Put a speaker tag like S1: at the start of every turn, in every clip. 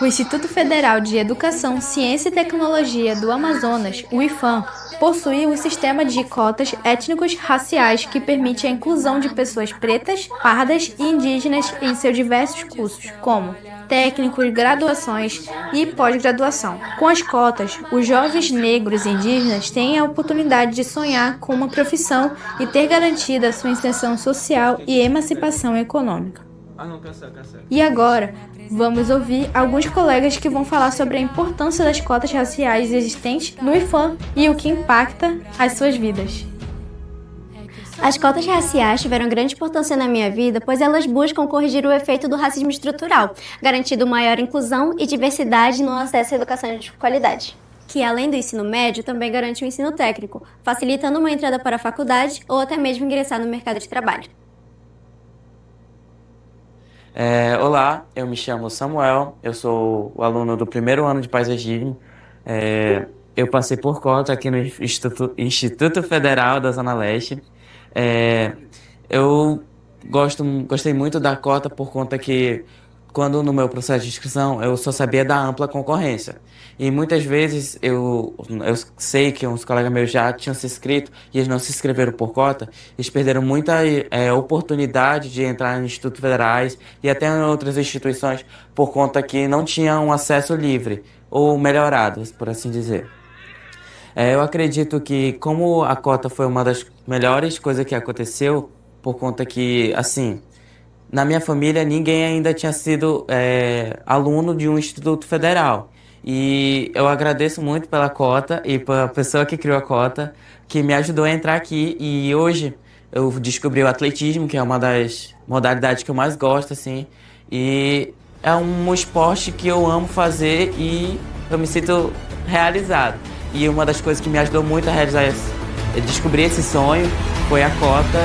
S1: O Instituto Federal de Educação, Ciência e Tecnologia do Amazonas, o IFAM, possui um sistema de cotas étnicos raciais que permite a inclusão de pessoas pretas, pardas e indígenas em seus diversos cursos, como técnicos, graduações e pós-graduação. Com as cotas, os jovens negros e indígenas têm a oportunidade de sonhar com uma profissão e ter garantida sua inserção social e emancipação econômica. E agora, vamos ouvir alguns colegas que vão falar sobre a importância das cotas raciais existentes no IFAM e o que impacta as suas vidas.
S2: As cotas raciais tiveram grande importância na minha vida, pois elas buscam corrigir o efeito do racismo estrutural, garantindo maior inclusão e diversidade no acesso à educação de qualidade, que além do ensino médio também garante o ensino técnico, facilitando uma entrada para a faculdade ou até mesmo ingressar no mercado de trabalho.
S3: Olá, eu me chamo Samuel, eu sou o aluno do primeiro ano de paisagismo. Eu passei por cota aqui no Instituto Federal da Zona Leste. Eu gostei muito da cota por conta que, quando no meu processo de inscrição, eu só sabia da ampla concorrência. E muitas vezes eu sei que uns colegas meus já tinham se inscrito e eles não se inscreveram por cota. Eles perderam muita oportunidade de entrar em institutos federais e até em outras instituições por conta que não tinham um acesso livre ou melhorado, por assim dizer. Eu acredito que, como a cota foi uma das melhores coisas que aconteceu, por conta que, assim, na minha família ninguém ainda tinha sido aluno de um instituto federal. E eu agradeço muito pela cota e pela pessoa que criou a cota, que me ajudou a entrar aqui. E hoje eu descobri o atletismo, que é uma das modalidades que eu mais gosto, assim. E é um esporte que eu amo fazer e eu me sinto realizado. E uma das coisas que me ajudou muito a realizar descobrir esse sonho foi a cota.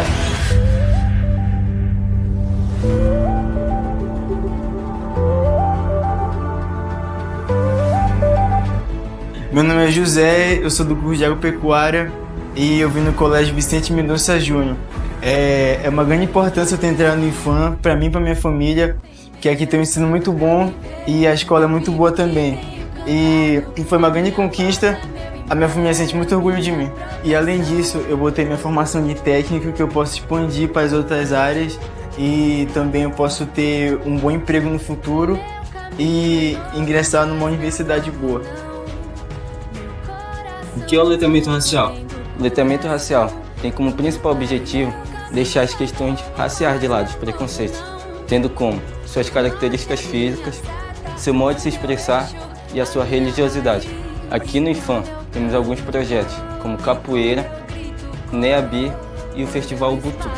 S4: Meu nome é José, eu sou do curso de Agropecuária e eu vim no Colégio Vicente Mendonça Júnior. É uma grande importância eu ter entrado no IFAM, para mim e para minha família, que aqui tem um ensino muito bom e a escola é muito boa também. E foi uma grande conquista, a minha família sente muito orgulho de mim. E além disso, eu vou ter minha formação de técnico que eu posso expandir para as outras áreas e também eu posso ter um bom emprego no futuro e ingressar numa universidade boa.
S5: O que é o letramento racial?
S6: O letramento racial tem como principal objetivo deixar as questões raciais de lado, os preconceitos, tendo como suas características físicas, seu modo de se expressar e a sua religiosidade. Aqui no IFAM temos alguns projetos, como Capoeira, NEABI e o Festival Ubuntu.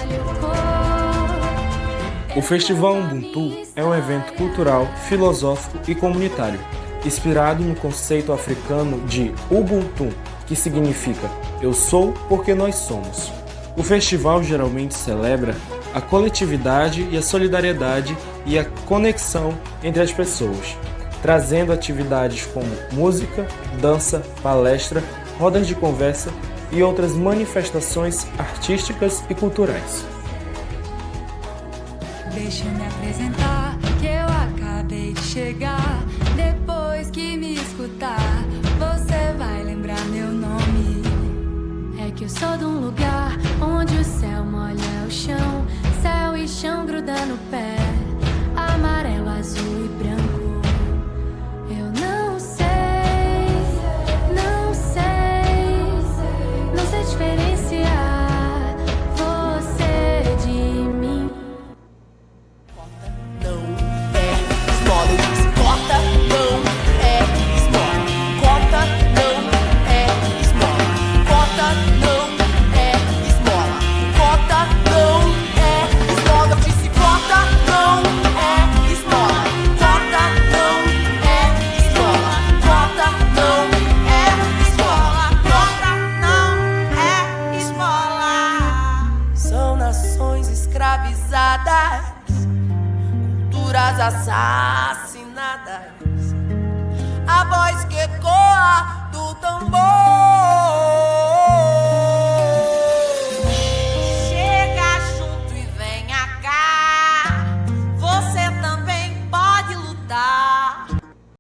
S7: O Festival Ubuntu é um evento cultural, filosófico e comunitário, inspirado no conceito africano de Ubuntu, que significa Eu sou porque nós somos. O festival geralmente celebra a coletividade e a solidariedade e a conexão entre as pessoas, trazendo atividades como música, dança, palestra, rodas de conversa e outras manifestações artísticas e culturais.
S8: Deixa eu me apresentar, que eu acabei de chegar. Depois que me escutar, você vai lembrar meu nome. É que eu sou de um lugar onde o céu molha o chão, céu e chão grudando no pé, amarelo, azul e branco. Eu não sei, não sei, não sei diferenciar você de mim.
S9: Não é esmola, eu disse cota não é esmola. Cota não é esmola. Cota não é esmola. Cota não é esmola, eu disse cota não é esmola. Cota não é esmola. Cota não é esmola. Cota não é esmola. São nações escravizadas, culturas assassinadas, a voz que ecoa do tambor.